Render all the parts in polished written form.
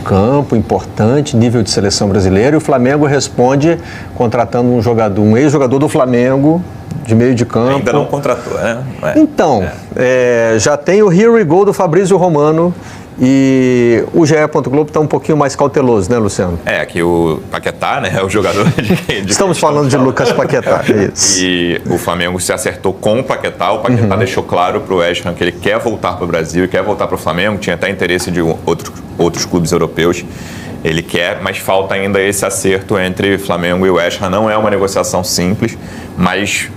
campo importante, nível de seleção brasileira, e o Flamengo responde contratando um ex-jogador do Flamengo, de meio de campo. Ainda não contratou, né? Então, já tem o Here We Go do Fabrício Romano, e o GE. Globo está um pouquinho mais cauteloso, né, Luciano? Que o Paquetá, né, é o jogador de Estamos falando de Lucas Paquetá, isso. E o Flamengo se acertou com o Paquetá deixou claro para o West Ham que ele quer voltar para o Brasil e quer voltar para o Flamengo, tinha até interesse de outros clubes europeus. Ele quer, mas falta ainda esse acerto entre Flamengo e West Ham. Não é uma negociação simples, mas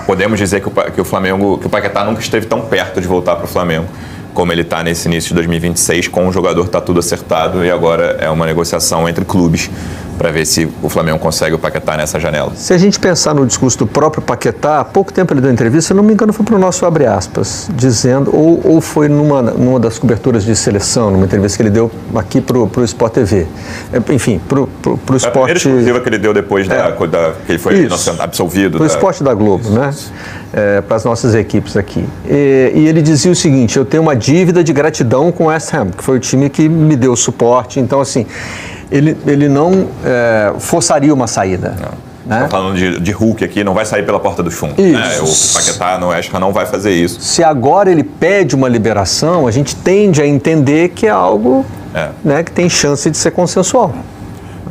podemos dizer que o Paquetá nunca esteve tão perto de voltar para o Flamengo como ele está nesse início de 2026, com o jogador está tudo acertado e agora é uma negociação entre clubes para ver se o Flamengo consegue o Paquetá nessa janela. Se a gente pensar no discurso do próprio Paquetá, há pouco tempo ele deu entrevista, se não me engano foi para o nosso abre aspas, dizendo, ou foi numa das coberturas de seleção, numa entrevista que ele deu aqui para o Sport TV. Enfim, para o Sport... A primeira exclusiva que ele deu depois que ele foi absolvido. Para o Sport da Globo, né? Para as nossas equipes aqui. E ele dizia o seguinte, eu tenho uma dívida de gratidão com o West Ham, que foi o time que me deu suporte, então assim... Ele não forçaria uma saída. Né? Estou falando de Hulk aqui, não vai sair pela porta do fundo. Né? O Paquetá no West Ham não vai fazer isso. Se agora ele pede uma liberação, a gente tende a entender que é algo né, que tem chance de ser consensual.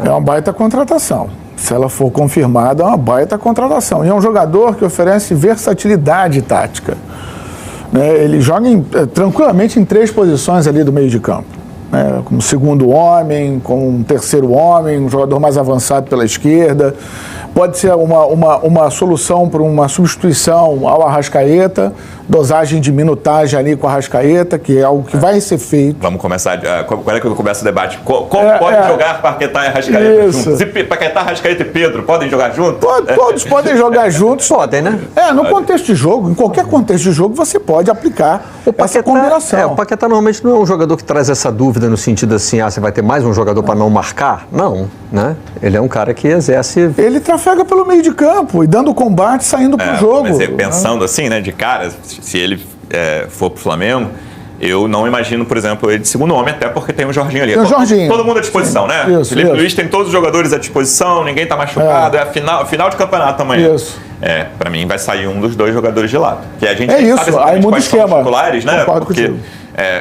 É uma baita contratação. Se ela for confirmada, é uma baita contratação. E é um jogador que oferece versatilidade tática. Né? Ele joga tranquilamente em 3 posições ali do meio de campo. Como segundo homem, como um terceiro homem, um jogador mais avançado pela esquerda. Pode ser uma solução para uma substituição ao Arrascaeta, dosagem de minutagem ali com o Arrascaeta, que é algo que vai ser feito. Vamos começar. Quando é que começa o debate? Como pode jogar Paquetá e Arrascaeta juntos? Se Paquetá, Arrascaeta e Pedro podem jogar juntos? Todos podem jogar juntos. Podem, né? No contexto de jogo, em qualquer contexto de jogo, você pode aplicar essa combinação. O Paquetá normalmente não é um jogador que traz essa dúvida no sentido assim, você vai ter mais um jogador para não marcar? Não, né? Ele é um cara que exerce... Ele trafega pelo meio de campo e dando combate, saindo pro jogo. Mas pensando assim, né, de cara, se ele for pro Flamengo, eu não imagino, por exemplo, ele de segundo homem, até porque tem o Jorginho ali. Tem o Jorginho. Todo mundo à disposição, né? Felipe Luiz tem todos os jogadores à disposição, ninguém tá machucado, final de campeonato amanhã. Isso. Pra mim vai sair um dos 2 jogadores de lado. Que a gente sabe aí muda o esquema. Titulares, né? Concordo Porque contigo.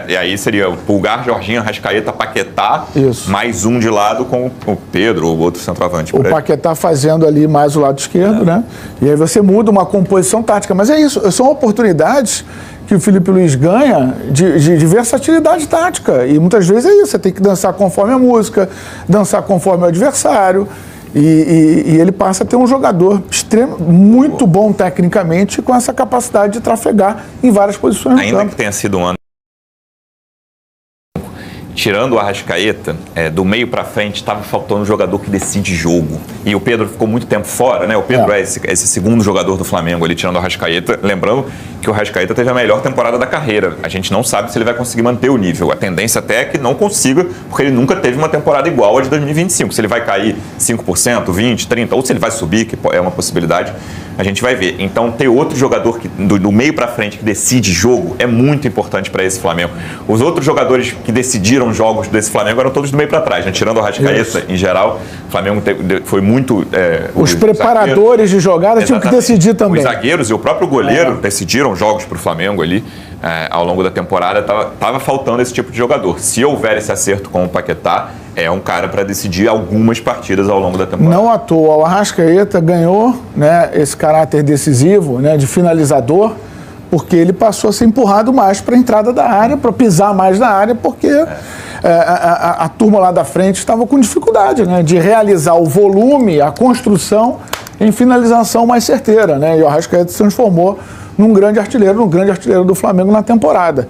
E aí seria o Pulgar, Jorginho, Arrascaeta, Paquetá, mais um de lado com o Pedro ou outro centroavante. O Paquetá fazendo ali mais o lado esquerdo, né? E aí você muda uma composição tática. Mas é isso, são oportunidades que o Felipe Luiz ganha de versatilidade tática. E muitas vezes é isso, você tem que dançar conforme a música, dançar conforme o adversário. E ele passa a ter um jogador muito bom tecnicamente, com essa capacidade de trafegar em várias posições do campo. Ainda que tenha sido um ano, tirando o Arrascaeta, do meio para frente estava faltando um jogador que decide jogo. E o Pedro ficou muito tempo fora, né? O Pedro é esse segundo jogador do Flamengo ali, tirando o Arrascaeta. Lembrando que o Arrascaeta teve a melhor temporada da carreira. A gente não sabe se ele vai conseguir manter o nível. A tendência até é que não consiga, porque ele nunca teve uma temporada igual a de 2025. Se ele vai cair 5%, 20%, 30%, ou se ele vai subir, que é uma possibilidade, a gente vai ver. Então, ter outro jogador do meio para frente que decide jogo é muito importante para esse Flamengo. Os outros jogadores que decidiram jogos desse Flamengo eram todos do meio para trás, né? Tirando o Arrascaeta, em geral, o Flamengo foi muito... os preparadores de jogada tinham que decidir também. Os zagueiros e o próprio goleiro decidiram jogos para o Flamengo ali ao longo da temporada. Estava faltando esse tipo de jogador. Se houver esse acerto com o Paquetá, é um cara para decidir algumas partidas ao longo da temporada. Não à toa, o Arrascaeta ganhou, né, esse caráter decisivo, né, de finalizador, porque ele passou a ser empurrado mais para a entrada da área, para pisar mais na área, porque a turma lá da frente estava com dificuldade, né, de realizar o volume, a construção em finalização mais certeira, né, e o Arrascaeta se transformou num grande artilheiro do Flamengo na temporada.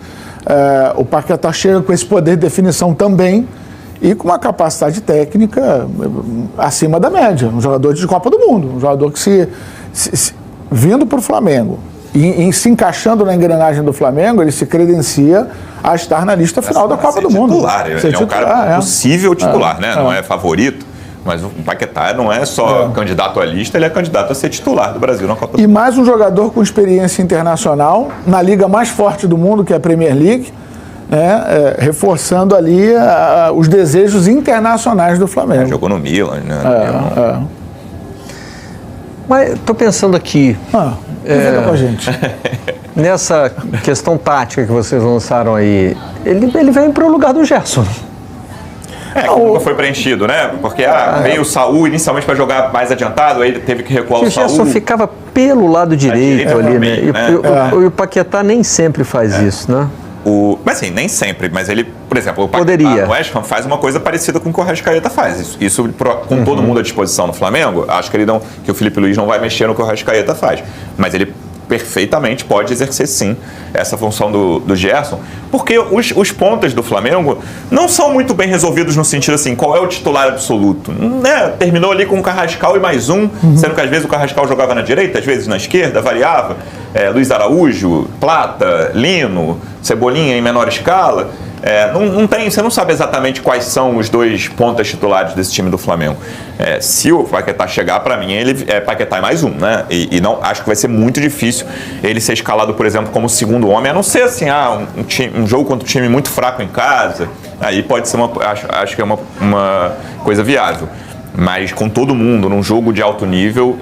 O Paquetá chega com esse poder de definição também e com uma capacidade técnica acima da média, um jogador de Copa do Mundo, um jogador que vindo para o Flamengo e se encaixando na engrenagem do Flamengo, ele se credencia a estar na lista final da Copa do Mundo. Ele é um cara possível titular, né? Não é favorito, mas o Paquetá não é só candidato à lista, ele é candidato a ser titular do Brasil na Copa do Mundo. E mais um jogador com experiência internacional na liga mais forte do mundo, que é a Premier League, né, reforçando ali os desejos internacionais do Flamengo. Jogou no Milan, né? Mas estou pensando aqui, Fica com a gente. nessa questão tática que vocês lançaram aí, ele vem para o lugar do Gerson. Que nunca foi preenchido, né? Porque veio o Saúl inicialmente para jogar mais adiantado, aí ele teve que recuar o Saúl. O Gerson ficava pelo lado direito ali, né? E o Paquetá nem sempre faz isso, né? Mas assim, nem sempre, mas ele, por exemplo, o Poderia. O West Ham faz uma coisa parecida com o que o Arrascaeta faz. Isso com todo mundo à disposição no Flamengo, acho que que o Felipe Luiz não vai mexer no que o Arrascaeta faz. Mas ele perfeitamente pode exercer sim essa função do Gerson, porque os pontas do Flamengo não são muito bem resolvidos no sentido assim, qual é o titular absoluto, né? Terminou ali com o Carrascal e mais um, sendo que às vezes o Carrascal jogava na direita, às vezes na esquerda, variava, Luiz Araújo, Plata, Lino, Cebolinha em menor escala. Você não sabe exatamente quais são os dois pontas titulares desse time do Flamengo. Se o Paquetá chegar, para mim, ele é Paquetá e mais um, né? E não, acho que vai ser muito difícil ele ser escalado, por exemplo, como segundo homem, a não ser assim, um jogo contra um time muito fraco em casa, aí pode ser acho que é uma coisa viável. Mas com todo mundo, num jogo de alto nível,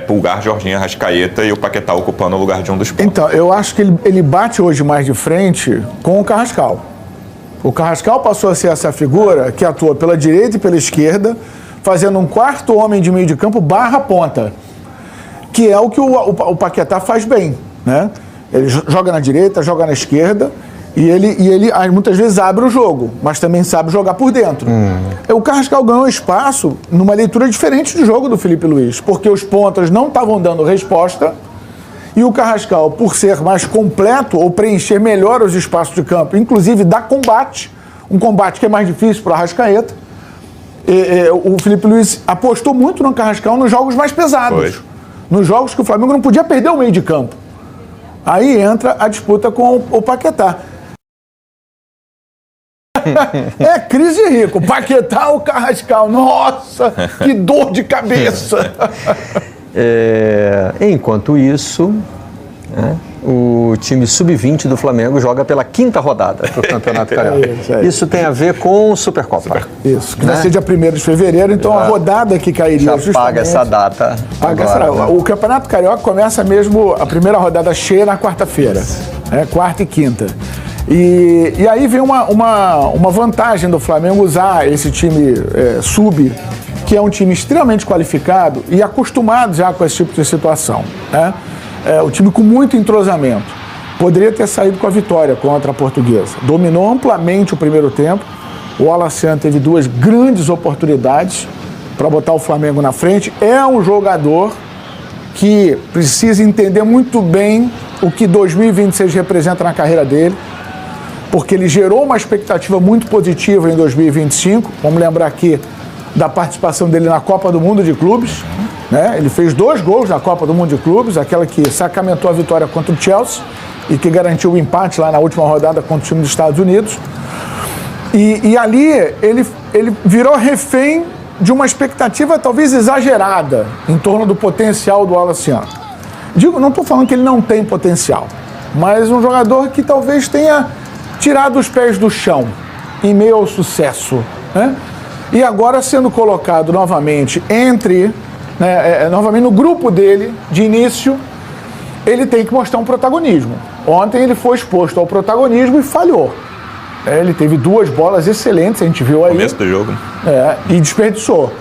Pulgar, Jorginho, Arrascaeta e o Paquetá ocupando o lugar de um dos pontos. Então, eu acho que ele bate hoje mais de frente com o Carrascal. O Carrascal passou a ser essa figura que atua pela direita e pela esquerda, fazendo um quarto homem de meio de campo barra ponta, que é o que o Paquetá faz bem, né? Ele joga na direita, joga na esquerda, e ele muitas vezes abre o jogo, mas também sabe jogar por dentro. O Carrascal ganhou espaço numa leitura diferente do jogo do Felipe Luiz, porque os pontas não estavam dando resposta, e o Carrascal, por ser mais completo ou preencher melhor os espaços de campo, inclusive dá combate, um combate que é mais difícil para o Arrascaeta, o Felipe Luiz apostou muito no Carrascal nos jogos mais pesados, nos jogos que o Flamengo não podia perder o meio de campo. Aí entra a disputa com o Paquetá. Crise rico. Paquetá ou Carrascal? Nossa, que dor de cabeça. Enquanto isso, o time sub-20 do Flamengo joga pela 5ª rodada do Campeonato Carioca. Isso tem a ver com o Supercopa. Isso, que vai ser dia 1º de fevereiro, então a rodada que cairia já paga essa data. O Campeonato Carioca começa mesmo a primeira rodada cheia na quarta-feira, quarta e quinta. E aí vem uma vantagem do Flamengo usar esse time sub, que é um time extremamente qualificado e acostumado já com esse tipo de situação, né? O time com muito entrosamento. Poderia ter saído com a vitória contra a Portuguesa. Dominou amplamente o primeiro tempo. O Alassane teve 2 grandes oportunidades para botar o Flamengo na frente. É um jogador que precisa entender muito bem o que 2026 representa na carreira dele, porque ele gerou uma expectativa muito positiva em 2025. Vamos lembrar aqui da participação dele na Copa do Mundo de Clubes, né? Ele fez 2 gols na Copa do Mundo de Clubes, aquela que sacramentou a vitória contra o Chelsea e que garantiu o empate lá na última rodada contra o time dos Estados Unidos. E ali ele virou refém de uma expectativa talvez exagerada em torno do potencial do Alassane. Não estou falando que ele não tem potencial, mas um jogador que talvez tenha tirado os pés do chão em meio ao sucesso, né? E agora sendo colocado novamente novamente no grupo dele, de início, ele tem que mostrar um protagonismo. Ontem ele foi exposto ao protagonismo e falhou. Ele teve 2 bolas excelentes, a gente viu aí. Começo do jogo. E desperdiçou.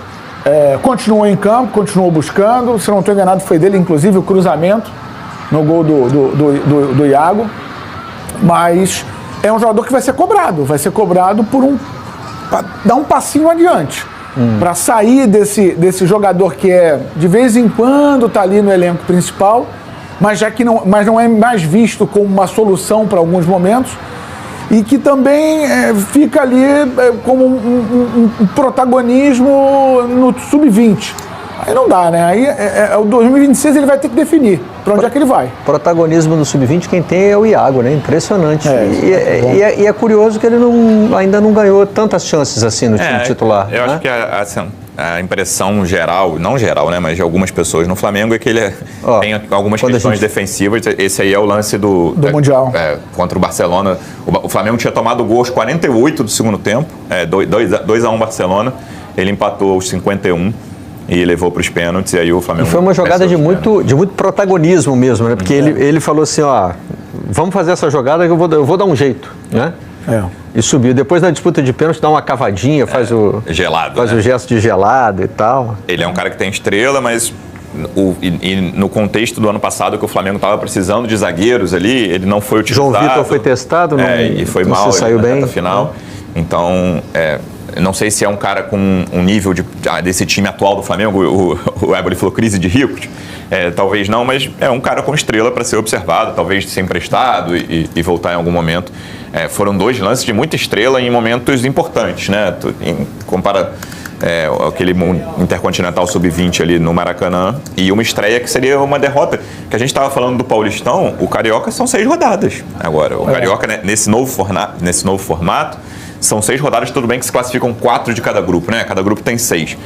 Continuou em campo, continuou buscando. Se não estou enganado, foi dele, inclusive, o cruzamento no gol do Iago. Mas é um jogador que vai ser cobrado para dar um passinho adiante, para sair desse jogador que de vez em quando está ali no elenco principal, mas não é mais visto como uma solução para alguns momentos, e que também fica ali como um protagonismo no sub-20. Aí não dá, né? Aí o 2026 ele vai ter que definir para onde é que ele vai. Protagonismo no Sub-20 quem tem é o Iago, né? Impressionante. E é curioso que ele ainda não ganhou tantas chances assim no time titular. Eu acho que a impressão geral, não geral, né, mas de algumas pessoas no Flamengo é que ele tem algumas questões defensivas. Esse aí é o lance do Mundial. Contra o Barcelona. O Flamengo tinha tomado gol aos 48 do segundo tempo, 2-1 Barcelona. Ele empatou aos 51 e levou para os pênaltis. E aí o Flamengo. E foi uma jogada de muito protagonismo mesmo, né? Porque ele falou assim: vamos fazer essa jogada que eu vou dar um jeito, né? E subiu. Depois na disputa de pênalti dá uma cavadinha, faz o gesto de gelado e tal. Ele é um cara que tem estrela, mas no contexto do ano passado que o Flamengo estava precisando de zagueiros ali, ele não foi utilizado. João Vitor foi testado, e foi mal, ele saiu bem na final. Então, não sei se é um cara com um nível desse time atual do Flamengo. O Éboli falou crise de ricos. Talvez não, mas é um cara com estrela para ser observado, talvez ser emprestado e voltar em algum momento. Foram 2 lances de muita estrela em momentos importantes, né? Compara aquele Intercontinental Sub-20 ali no Maracanã e uma estreia que seria uma derrota. Que a gente estava falando do Paulistão, o Carioca são 6 rodadas. Agora, o Carioca, né, nesse novo formato, são 6 rodadas, tudo bem que se classificam 4 de cada grupo, né? Cada grupo tem 6.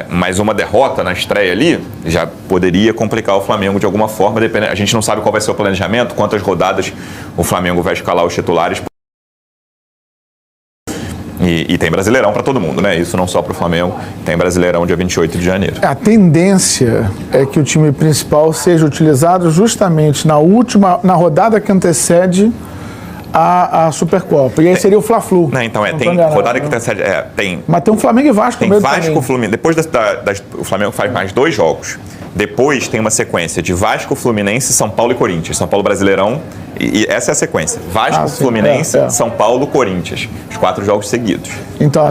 Mas uma derrota na estreia ali já poderia complicar o Flamengo de alguma forma. A gente não sabe qual vai ser o planejamento, quantas rodadas o Flamengo vai escalar os titulares. E tem Brasileirão para todo mundo, né? Isso não só para o Flamengo, tem Brasileirão dia 28 de janeiro. A tendência é que o time principal seja utilizado justamente na rodada que antecede a Supercopa. E aí seria o Fla-Flu. Então, tem rodada que antecede. Mas tem um Flamengo e Vasco no meio do Vasco, Fluminense. Depois o Flamengo faz mais 2 jogos. Depois tem uma sequência de Vasco, Fluminense, São Paulo e Corinthians. São Paulo, Brasileirão. E essa é a sequência. Vasco, Fluminense, São Paulo, Corinthians. Os 4 jogos seguidos. Então,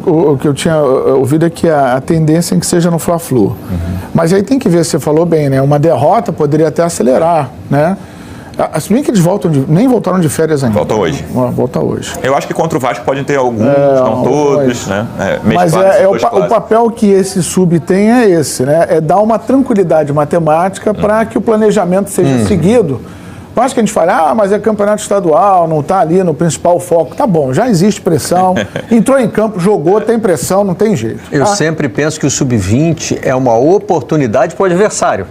o que eu tinha ouvido é que a tendência é que seja no Fla-Flu. Mas aí tem que ver, você falou bem, né? Uma derrota poderia até acelerar, né? Se bem que eles nem voltaram de férias ainda. Volta hoje. Volta hoje. Eu acho que contra o Vasco podem ter alguns, não todos, né? Mas o papel que esse sub tem é esse, né? É dar uma tranquilidade matemática para que o planejamento seja seguido. Eu acho que a gente fala, mas é campeonato estadual, não está ali no principal foco. Tá bom, já existe pressão, entrou em campo, jogou, tem pressão, não tem jeito. Eu sempre penso que o sub-20 é uma oportunidade para o adversário.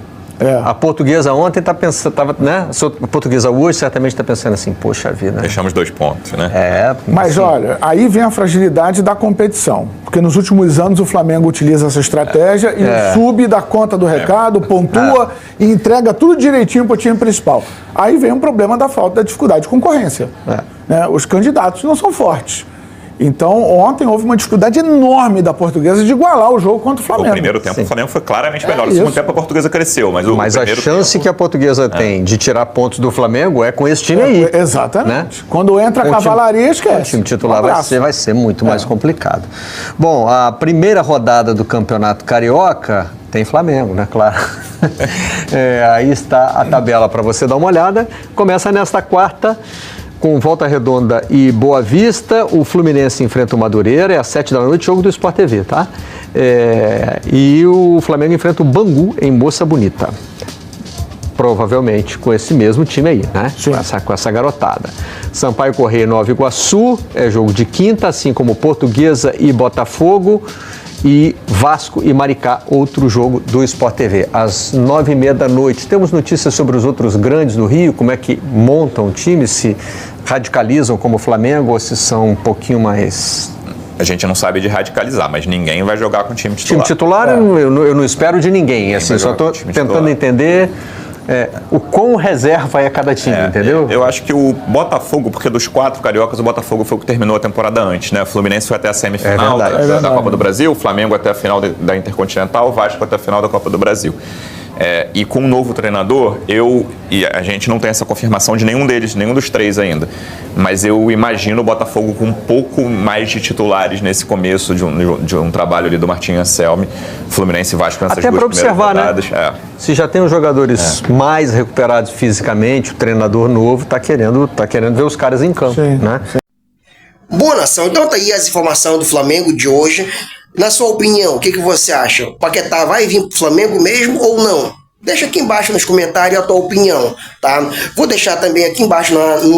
A Portuguesa ontem está pensando, né? A Portuguesa hoje certamente está pensando assim, poxa vida. Deixamos 2 pontos, né? Mas olha, aí vem a fragilidade da competição. Porque nos últimos anos o Flamengo utiliza essa estratégia e o sub dá conta do recado, pontua e entrega tudo direitinho para o time principal. Aí vem um problema da falta da dificuldade de concorrência. Né? Os candidatos não são fortes. Então, ontem houve uma dificuldade enorme da Portuguesa de igualar o jogo contra o Flamengo. O primeiro tempo o Flamengo foi claramente melhor. No segundo tempo a Portuguesa cresceu, mas a chance que a Portuguesa tem de tirar pontos do Flamengo é com esse time aí. Exatamente. Né? Quando entra a cavalaria, esquece. O time titular vai ser muito mais complicado. Bom, a primeira rodada do Campeonato Carioca tem Flamengo, né? Claro. Aí está a tabela para você dar uma olhada. Começa nesta quarta, com Volta Redonda e Boa Vista. O Fluminense enfrenta o Madureira, é às 7 da noite, jogo do Sport TV, tá? E o Flamengo enfrenta o Bangu em Moça Bonita. Provavelmente com esse mesmo time aí, né? Com essa garotada. Sampaio Corrêa e Nova Iguaçu, é jogo de quinta, assim como Portuguesa e Botafogo. E Vasco e Maricá, outro jogo do Sport TV, às 9h30 da noite. Temos notícias sobre os outros grandes do Rio, como é que montam o time, se radicalizam como o Flamengo ou se são um pouquinho mais... A gente não sabe de radicalizar, mas ninguém vai jogar com o time titular. Time titular eu não espero de ninguém, assim, só estou tentando entender... o quão reserva é cada time, entendeu? Eu acho que o Botafogo, porque dos 4 cariocas, o Botafogo foi o que terminou a temporada antes, né? O Fluminense foi até a semifinal da Copa do Brasil, o Flamengo até a final da Intercontinental, o Vasco até a final da Copa do Brasil. E com um novo treinador, e a gente não tem essa confirmação de nenhum deles, nenhum dos 3 ainda, mas eu imagino o Botafogo com um pouco mais de titulares nesse começo de um trabalho ali do Martim Anselmi, Fluminense e Vasco nessas até duas primeiras rodadas. Né? Se já tem os jogadores mais recuperados fisicamente, o treinador novo está querendo ver os caras em campo, né? Boa, nação, então tá aí as informações do Flamengo de hoje. Na sua opinião, o que você acha? O Paquetá vai vir pro Flamengo mesmo ou não? Deixa aqui embaixo nos comentários a tua opinião, tá? Vou deixar também aqui embaixo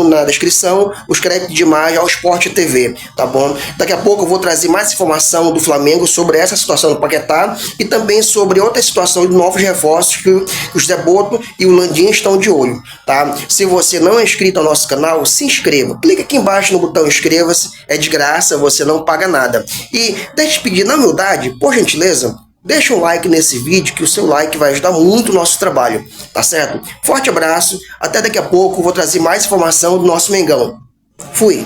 na descrição os créditos de imagem ao Sport TV, tá bom? Daqui a pouco eu vou trazer mais informação do Flamengo sobre essa situação do Paquetá e também sobre outra situação de novos reforços que o Zé Boto e o Landim estão de olho, tá? Se você não é inscrito ao nosso canal, se inscreva. Clica aqui embaixo no botão inscreva-se, é de graça, você não paga nada. E deixa eu pedir, na humildade, por gentileza, deixa um like nesse vídeo, que o seu like vai ajudar muito o nosso trabalho, tá certo? Forte abraço, até daqui a pouco, vou trazer mais informação do nosso Mengão. Fui!